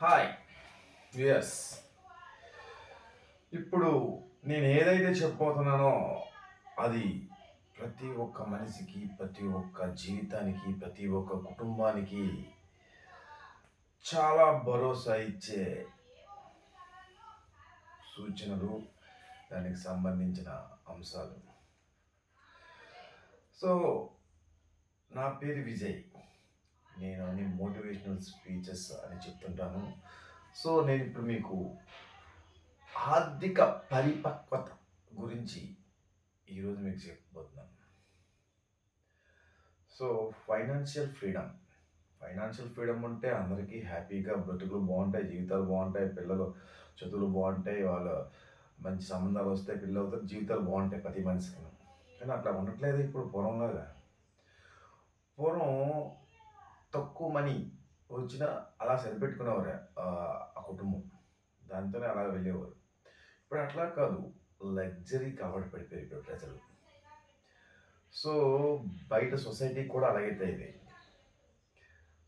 Hi. Yes. ఇప్పుడు నేను ఏదైతే చెప్పబోతున్నానో అది ప్రతి ఒక్క మనిషికి, ప్రతి ఒక్క జీవితానికి, ప్రతి ఒక్క కుటుంబానికి చాలా భరోసా ఇచ్చే సూచనలు, దానికి సంబంధించిన అంశాలు. సో, నా పేరు విజయ్. నేను అన్ని మోటివేషనల్ స్పీచెస్ అని చెప్తుంటాను. సో, నేను ఇప్పుడు మీకు ఆర్థిక పరిపక్వత గురించి ఈరోజు మీకు చెప్పబోతున్నాను. So financial freedom. Financial freedom ఉంటే అందరికీ హ్యాపీగా బ్రతుకులు బాగుంటాయి, జీవితాలు బాగుంటాయి, పిల్లలు చదువులు బాగుంటాయి, వాళ్ళ మంచి సంబంధాలు వస్తాయి, పిల్లలతో జీవితాలు బాగుంటాయి ప్రతి మనిషికి. కానీ అట్లా ఉండట్లేదు ఇప్పుడు పూర్వంలాగా. పూర్వం తక్కువ మనీ వచ్చినా అలా సరిపెట్టుకునేవారు ఆ కుటుంబం, దాంతోనే అలా వెళ్ళేవారు. ఇప్పుడు అట్లా కాదు, లగ్జరీకి అలవాటు పడిపోయారు ప్రజలు. సో బయట సొసైటీ కూడా అలాగే తయారైంది.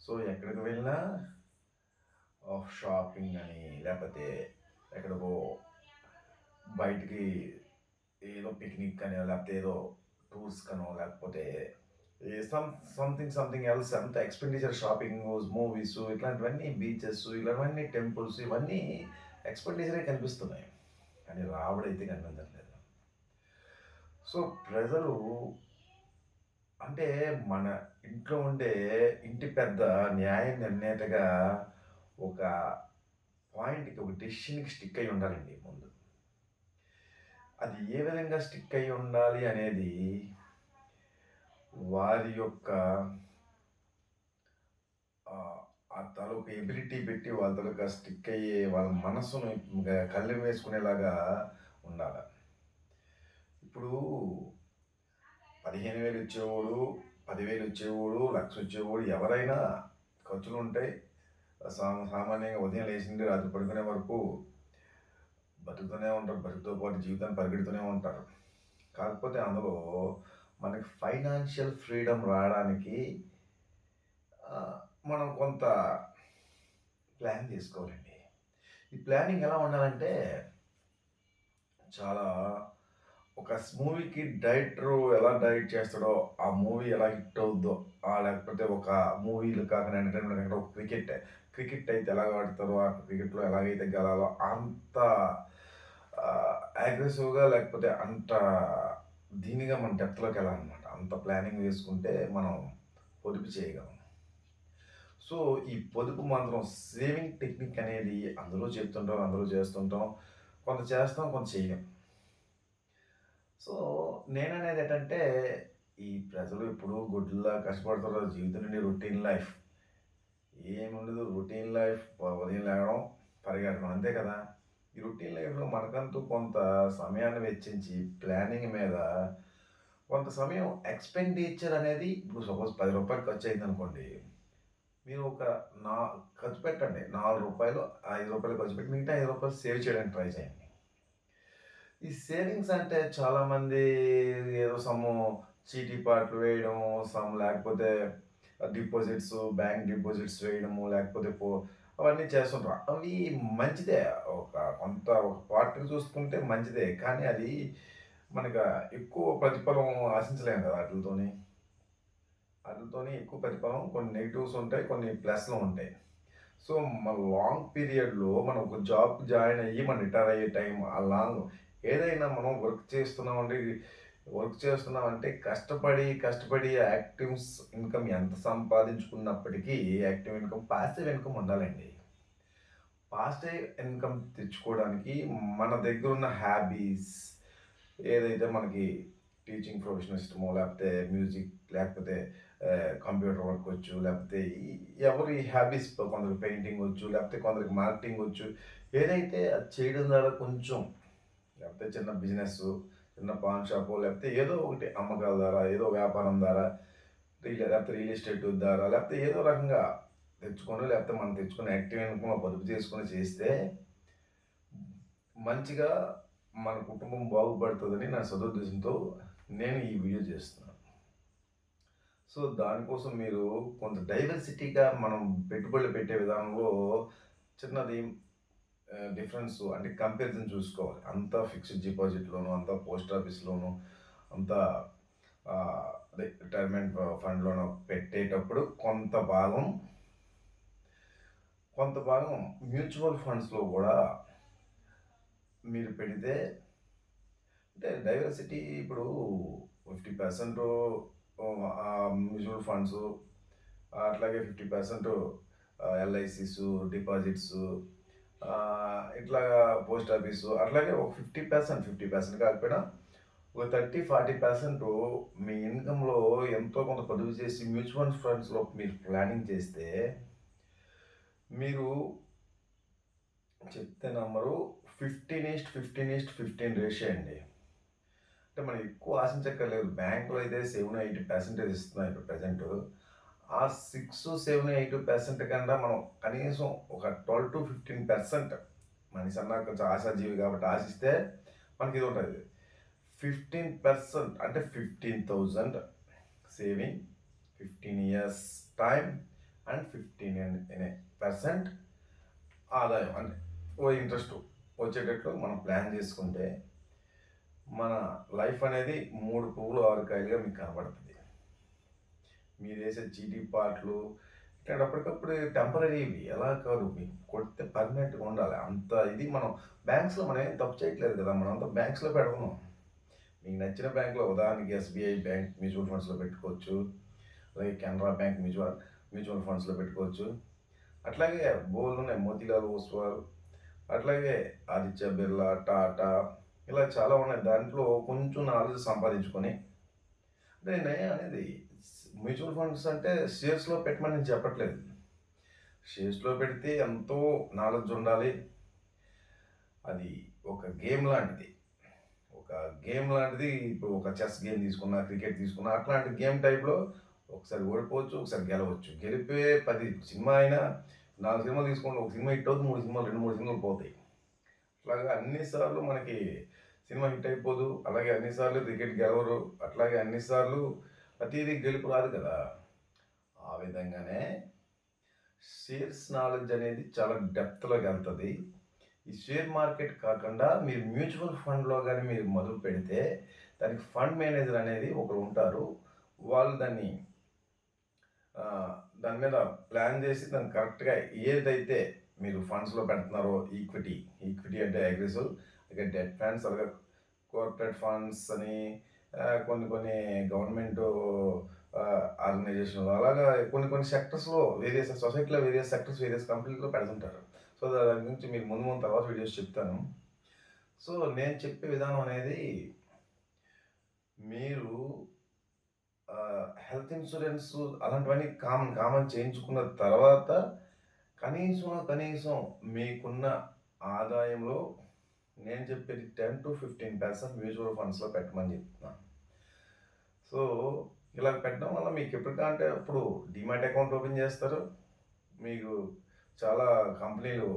సో ఎక్కడికి వెళ్ళినా షాపింగ్ అని, లేకపోతే ఎక్కడికో బయటికి ఏదో పిక్నిక్ అని, లేకపోతే ఏదో టూర్స్ కనో, లేకపోతే సంథింగ్ ఎల్స్ అంత ఎక్స్పెండిచర్, షాపింగ్, మూవీస్, ఇట్లాంటివన్నీ, బీచెస్, ఇలాంటివన్నీ, టెంపుల్స్, ఇవన్నీ ఎక్స్పెండిచరే కనిపిస్తున్నాయి, కానీ రాబడైతే కనిపించట్లేదు. సో ప్రజలు అంటే మన ఇంట్లో ఉండే ఇంటి పెద్ద న్యాయ నిర్ణేతగా ఒక పాయింట్కి, ఒక డెసిషన్కి స్టిక్ అయి ఉండాలండి ముందు. అది ఏ విధంగా స్టిక్ అయి ఉండాలి అనేది వారి యొక్క ఆ తాలూకు ఎబిలిటీ పెట్టి వాళ్ళ తాలూకా స్టిక్ అయ్యే వాళ్ళ మనస్సును కళ్ళు వేసుకునేలాగా ఉండాలి. ఇప్పుడు 15,000 ఇచ్చేవాడు, 10,000 ఇచ్చేవాడు, 1,00,000 వచ్చేవాడు, ఎవరైనా ఖర్చులు ఉంటాయి. సామాన్యంగా ఉదయం లేచింది రాత్రి పడుకునే వరకు బతుకుతూనే ఉంటారు, బతుకుతో పాటు జీవితాన్ని పరిగెడుతూనే ఉంటారు. కాకపోతే అందులో మనకి ఫైనాన్షియల్ ఫ్రీడమ్ రావడానికి మనం కొంత ప్లాన్ చేసుకోవాలండి. ఈ ప్లానింగ్ ఎలా ఉండాలంటే, చాలా ఒక మూవీకి డైరెక్టరు ఎలా డైరెక్ట్ చేస్తాడో, ఆ మూవీ ఎలా హిట్ అవుద్దో, లేకపోతే ఒక మూవీలు కాకుండా ఎంటర్టైన్మెంట్ ఒక క్రికెట్ అయితే ఎలా ఆడతారో, ఆ క్రికెట్లో ఎలాగైతే గెలాలో అంత అగ్రెసివ్గా, లేకపోతే అంత దీనిగా మన డెప్త్లోకి వెళ్ళాలన్నమాట. అంత ప్లానింగ్ వేసుకుంటే మనం పొదుపు చేయగలం. సో ఈ పొదుపు మాత్రం సేవింగ్ టెక్నిక్ అనేది అందరూ చెప్తుంటాం, అందరూ చేస్తుంటాం, కొంత చేస్తాం, కొంత చేయలేం. సో నేననేది ఏంటంటే, ఈ ప్రజలు ఇప్పుడు గుడ్లా కష్టపడుతున్నారు, జీవితం నుండి రొటీన్ లైఫ్ ఏముండదు. రొటీన్ లైఫ్ ఉదయం లేవడం, పరిగెట్టడం, అంతే కదా. ఈ రొటీన్ లైఫ్లో మనకంటూ కొంత సమయాన్ని వెచ్చించి ప్లానింగ్ మీద కొంత సమయం ఎక్స్పెండిచర్ అనేది, ఇప్పుడు సపోజ్ 10 రూపాయలు ఖర్చు అయింది అనుకోండి, మీరు ఒక ఖర్చు పెట్టండి, 4 రూపాయలు, 5 రూపాయలు ఖర్చు పెట్టి మిగతా 5 రూపాయలు సేవ్ చేయడానికి ట్రై చేయండి. ఈ సేవింగ్స్ అంటే చాలామంది ఏదో చీటీ పాటలు వేయడం, లేకపోతే డిపాజిట్స్, బ్యాంక్ డిపాజిట్స్ వేయడము, లేకపోతే అవన్నీ చేస్తుంటారు. అవి మంచిదే, ఒక పార్ట్ని చూసుకుంటే మంచిదే, కానీ అది మనకు ఎక్కువ ప్రతిఫలం ఆశించలేము కదా వాటితోని. ఎక్కువ ప్రతిఫలం, కొన్ని నెగిటివ్స్ ఉంటాయి, కొన్ని ప్లస్లు ఉంటాయి. సో మన లాంగ్ పీరియడ్లో మనం ఒక జాబ్ జాయిన్ అయ్యి మనం రిటైర్ అయ్యే టైం, ఆ లాంగ్ ఏదైనా మనం వర్క్ చేస్తున్నామంటే కష్టపడి యాక్టివ్స్ ఇన్కమ్ ఎంత సంపాదించుకున్నప్పటికీ, యాక్టివ్ ఇన్కమ్, పాసివ్ ఇన్కమ్ ఉండాలండి. పాసివ్ ఇన్కమ్ తెచ్చుకోవడానికి మన దగ్గర ఉన్న హ్యాబీస్, ఏదైతే మనకి టీచింగ్ ప్రొఫెషన్ ఇష్టమో, లేకపోతే మ్యూజిక్, లేకపోతే కంప్యూటర్ వర్క్ వచ్చు, లేకపోతే ఎవరి హ్యాబీస్, కొందరికి పెయింటింగ్ వచ్చు, లేకపోతే కొందరికి మార్కెటింగ్ వచ్చు, ఏదైతే అది చేయడం ద్వారా కొంచెం, లేకపోతే చిన్న బిజినెస్, చిన్న పాన్ షాపు, లేకపోతే ఏదో ఒకటి అమ్మకాల ద్వారా, ఏదో వ్యాపారం ద్వారా, లేకపోతే రియల్ ఎస్టేట్ ద్వారా, లేకపోతే ఏదో రకంగా తెచ్చుకొని, లేకపోతే మనం తెచ్చుకుని యాక్టివ్ ఇన్కమ్ పొదుపు చేసుకొని చేస్తే మంచిగా మన కుటుంబం బాగుపడుతుందని నా సదుద్దేశంతో నేను ఈ వీడియో చేస్తున్నాను. సో దానికోసం మీరు కొంత డైవర్సిటీగా మనం పెట్టుబడులు పెట్టే విధానంలో చిన్నది డిఫరెన్స్ అంటే కంపారిజన్ చూసుకోవాలి. అంతా ఫిక్స్డ్ డిపాజిట్‌లోను, అంతా పోస్ట్ ఆఫీస్‌లోను, అంతా అదే రిటైర్మెంట్ ఫండ్‌లోనో పెట్టేటప్పుడు కొంత భాగం మ్యూచువల్ ఫండ్స్‌లో గూడా మీరు పెడితే అంటే డైవర్సిటీ ఇప్పుడు 50% మ్యూచువల్ ఫండ్స్, అట్లాగే 50% ఎల్ఐసీస్, డిపాజిట్స్, ఇట్లాగా పోస్ట్ ఆఫీసు, అట్లాగే ఒక 50% కాకపోయినా ఒక 30-40% మీ ఇన్కంలో ఎంతో కొంత పొదుపు చేసి మ్యూచువల్ ఫండ్స్లో మీరు ప్లానింగ్ చేస్తే మీరు చెప్తే నమ్మరు, 15:15:15 రేషియో అండి. అంటే మనం ఎక్కువ ఆశించక్కర్లేదు. బ్యాంకులో అయితే 7-8% ఇస్తున్నాయి ఇప్పుడు ప్రెజెంట్. ఆ 6, 7, 8% కన్నా మనం కనీసం ఒక 12-15%, మనిషి అన్నాక కొంచెం ఆశాజీవి కాబట్టి ఆశిస్తే మనకి ఇది ఉంటుంది. 15% అంటే 15,000 సేవింగ్, 15 ఇయర్స్ టైం అండ్ 15% ఆదాయం అంటే ఇంట్రెస్ట్ వచ్చేటట్లు మనం ప్లాన్ చేసుకుంటే మన లైఫ్ అనేది 3 పువ్వులు 6 కాయలుగా మీకు కనబడుతుంది. మీరు వేసే చీటీ పాటలు ఇట్లాంటి అప్పటికప్పుడు టెంపరీవి ఎలా కాదు, మీకు కొడితే పర్మనెంట్గా ఉండాలి. అంత ఇది మనం బ్యాంక్స్లో మనం ఏం తప్పు చేయట్లేదు కదా, మనం అంతా బ్యాంక్స్లో పెడుతున్నాం. మీకు నచ్చిన బ్యాంక్లో ఉదాహరణకి ఎస్బీఐ బ్యాంక్ మ్యూచువల్ ఫండ్స్లో పెట్టుకోవచ్చు, అలాగే కెనరా బ్యాంక్ మ్యూచువల్ ఫండ్స్లో పెట్టుకోవచ్చు. అట్లాగే బోల్డ్ ఉన్నాయి, మోతీలాల్ ఓస్వాల్, అట్లాగే ఆదిత్య బిర్లా, టాటా, ఇలా చాలా ఉన్నాయి. దాంట్లో కొంచెం నాలెడ్జ్ సంపాదించుకొని అంటే నేను అనేది మ్యూచువల్ ఫండ్స్ అంటే షేర్స్లో పెట్టమని నేను చెప్పట్లేదు. షేర్స్లో పెడితే ఎంతో నాలెడ్జ్ ఉండాలి. అది ఒక గేమ్ లాంటిది. ఇప్పుడు ఒక చెస్ గేమ్ తీసుకున్నా, క్రికెట్ తీసుకున్నా, అట్లాంటి గేమ్ టైప్లో ఒకసారి ఓడిపోవచ్చు, ఒకసారి గెలవచ్చు. గెలిపే 10 సినిమా అయినా 4 సినిమాలు తీసుకోండి, ఒక సినిమా హిట్ అవుతుంది, 2-3 సినిమాలు పోతాయి. అట్లాగా అన్నిసార్లు మనకి సినిమా హిట్ అయిపోదు, అలాగే అన్నిసార్లు క్రికెట్ గెలవరు, అట్లాగే అన్నిసార్లు ప్రతిదీ గెలుపు రాదు కదా. ఆ విధంగానే షేర్స్ నాలెడ్జ్ అనేది చాలా డెప్త్లోకి వెళ్తుంది. ఈ షేర్ మార్కెట్ కాకుండా మీరు మ్యూచువల్ ఫండ్లో కానీ మీరు మొదలు పెడితే దానికి ఫండ్ మేనేజర్ అనేది ఒకరు ఉంటారు. వాళ్ళు దాని మీద ప్లాన్ చేసి దాన్ని కరెక్ట్గా ఏదైతే మీరు ఫండ్స్లో పెడుతున్నారో, ఈక్విటీ అంటే అగ్రెసివ్, అలాగే డెట్ ఫండ్స్, అలాగే కార్పొరేట్ ఫండ్స్ అని కొన్ని గవర్నమెంట్ ఆర్గనైజేషన్లు, అలాగా కొన్ని సెక్టర్స్లో వేరియస్ సొసైటీలో వేరియస్ సెక్టర్స్ వేరియస్ కంపెనీలో పెడుతుంటారు. సో దాని గురించి మీరు ముందు తర్వాత వీడియోస్ చెప్తాను. సో నేను చెప్పే విధానం అనేది మీరు హెల్త్ ఇన్సూరెన్స్ అలాంటివన్నీ కామన్ చేయించుకున్న తర్వాత కనీసం మీకున్న ఆదాయంలో నేను చెప్పేది 10-15% మ్యూచువల్ ఫండ్స్లో పెట్టమని చెప్తున్నాను. సో ఇలా పెట్టడం వల్ల మీకు ఎప్పటికంటే అప్పుడు డిమాట్ అకౌంట్ ఓపెన్ చేస్తారు. మీకు చాలా కంపెనీలు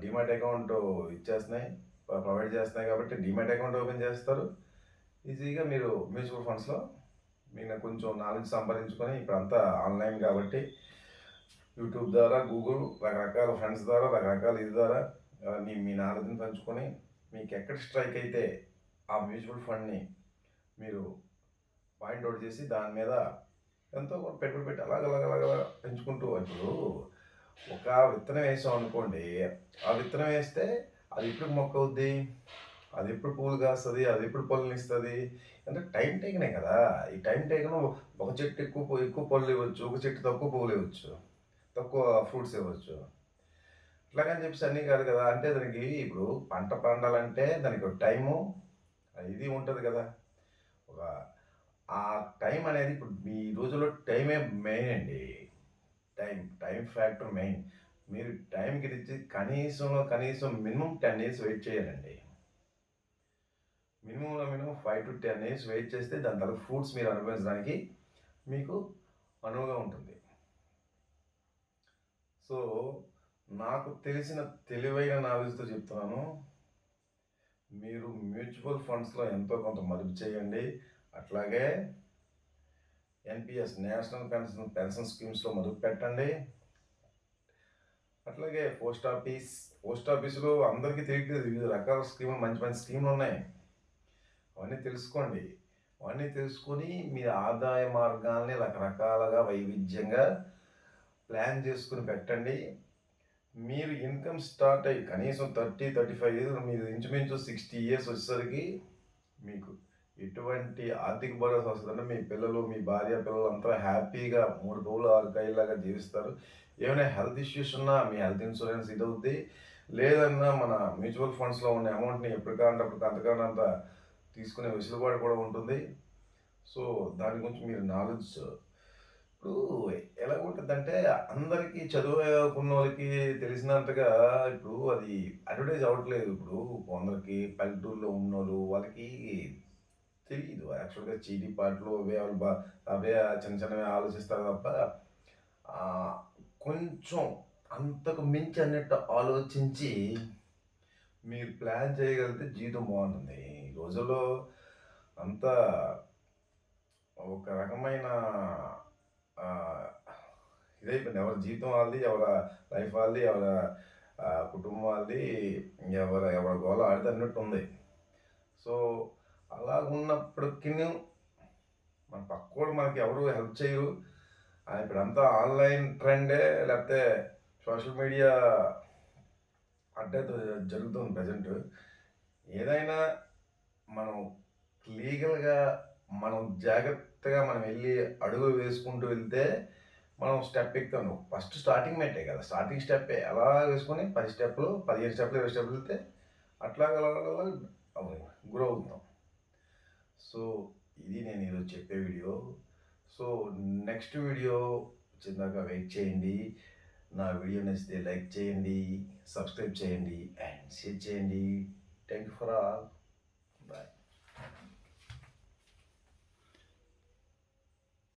డిమాట్ అకౌంట్ ప్రొవైడ్ చేస్తున్నాయి కాబట్టి డిమాట్ అకౌంట్ ఓపెన్ చేస్తారు. ఈజీగా మీరు మ్యూచువల్ ఫండ్స్లో మీకు కొంచెం నాలెడ్జ్ సంపాదించుకొని, ఇప్పుడంతా ఆన్లైన్ కాబట్టి యూట్యూబ్ ద్వారా, గూగుల్, రకరకాల ఫ్రెండ్స్ ద్వారా, రకరకాల ఇది ద్వారా మీ నాలెడ్జ్ని పంచుకొని మీకు ఎక్కడ స్ట్రైక్ అయితే ఆ మ్యూచువల్ ఫండ్ని మీరు పాయింట్అవుట్ చేసి దాని మీద ఎంతో పెట్టుబడి పెట్టి అలాగ పెంచుకుంటూ, ఇప్పుడు ఒక విత్తనం వేసాం అనుకోండి, ఆ విత్తనం వేస్తే అది ఎప్పుడు మొక్క అవుద్ది, అది ఎప్పుడు పువ్వులు కాస్తుంది, అది ఎప్పుడు పళ్ళని ఇస్తుంది అంటే టైం టేకనే కదా. ఈ టైం టేకన్ ఒక చెట్టు ఎక్కువ పళ్ళు ఇవ్వచ్చు, ఒక చెట్టు తక్కువ పువ్వులు ఇవ్వచ్చు, తక్కువ ఫ్రూట్స్ ఇవ్వచ్చు. ఇట్లాగని చెప్పేసి అన్నీ కాదు కదా. అంటే దానికి ఇప్పుడు పంట పండాలంటే దానికి ఒక టైము ఇది ఉంటుంది కదా. ఆ టైం అనేది ఇప్పుడు ఈ రోజుల్లో టైమే మెయిన్ అండి. Time factor main. మీరు టైంకి తెచ్చి కనీసం మినిమం 10 days వెయిట్ చేయాలండి. మినిమం 5-10 days వెయిట్ చేస్తే దాని తర్వాత ఫ్రూట్స్ మీరు అనుభవించడానికి మీకు అనువుగా ఉంటుంది. సో నాకు తెలిసిన తెలివైన నాలెడ్జ్తో చెప్తున్నాను, మీరు మ్యూచువల్ ఫండ్స్లో ఎంతో కొంత మదుపు చేయండి. అట్లాగే ఎన్పిఎస్ నేషనల్ పెన్షన్ స్కీమ్స్లో మదుపు పెట్టండి. అట్లాగే పోస్ట్ ఆఫీస్‌లో అందరికీ తెలియట్లేదు. వివిధ రకాల స్కీములు మంచి మంచి స్కీములున్నాయి. అవన్నీ తెలుసుకోండి. అవన్నీ తెలుసుకొని మీ ఆదాయ మార్గాల్ని రకరకాలుగా వైవిధ్యంగా ప్లాన్ చేసుకొని పెట్టండి. మీరు ఇన్‌కమ్ స్టార్ట్ అయ్యి కనీసం 35 ఇయర్స్ మీరు ఇంచుమించు 60 ఇయర్స్ వచ్చేసరికి మీకు ఎటువంటి ఆర్థిక భరోసా వస్తదంటే మీ పిల్లలు, మీ భార్య, పిల్లలంతా హ్యాపీగా 3 పువ్వులు 6 కాయల్లాగా జీవిస్తారు. ఏమైనా హెల్త్ ఇష్యూస్ ఉన్నా మీ హెల్త్ ఇన్సూరెన్స్ ఇదవుద్ది. లేదన్నా మన మ్యూచువల్ ఫండ్స్‌లో ఉన్న అమౌంట్‌ని ఎప్పుడు కావాలంటే అప్పుడు అంతకనంత తీసుకునే వెసులుబాటు కూడా ఉంటుంది. సో, దాని గురించి మీరు నాలెడ్జ్ ఇప్పుడు ఎలాగుంటదంటే అందరికీ చదువుకున్నోళ్ళకి తెలిసినంతగా ఇప్పుడు అది అడ్వర్టైజ్ అవ్వట్లేదు. ఇప్పుడు కొందరికి పల్లెటూరులో ఉన్నోళ్ళు వాళ్ళకి తెలీదు. యాక్చువల్‌గా చీటీ పాటలు అవే ఆళ్ళు అవే చిన్న చిన్నవి ఆలోచిస్తారు తప్ప ఆహ్, కొంచెం అంతకు మించి అన్నట్టు ఆలోచించి మీరు ప్లాన్ చేయగలిగితే జీవితం బావుంటుంది. ఈ రోజుల్లో అంతా ఒక రకమైన ఆహ్, ఇదైపోయింది. ఎవరి జీవితం ఆళ్ళది, ఎవరి లైఫ్ ఆళ్ళది, ఎవరి కుటుంబం ఆళ్ళది, ఎవరి గోల ఆడిది అన్నట్టుంది. సో, అలాగున్నప్పటికిని మన పక్కోడు మనకి ఎవరు హెల్ప్ చేయరు. ఇప్పుడంతా ఆన్‌లైన్ ట్రెండే లేకపోతే సోషల్ మీడియా అడ్డేతో జరుగుతుంది ప్రెజెంటు. ఏదైనా మనం లీగల్‌గా మనం జాగ్రత్తగా మనం వెళ్లి అడుగులు వేసుకుంటూ వెళ్తే మనం స్టెప్ ఎక్కుతాం. ఫస్ట్ స్టార్టింగ్ మెట్టే కదా! స్టార్టింగ్ స్టెప్పే. అలా వేసుకొని 10 స్టెప్పులు, 15 స్టెప్పులు, 20 స్టెప్పులు వెళ్తే అట్లాగ గ్రో అవుతాం. సో, ఇది నేను ఈరోజు చెప్పే వీడియో. సో, నెక్స్ట్ వీడియో వచ్చేదాకా వెయిట్ చేయండి. నా వీడియో నచ్చితే లైక్ చేయండి, సబ్స్క్రైబ్ చేయండి అండ్ షేర్ చేయండి. Thank you for all. Bye.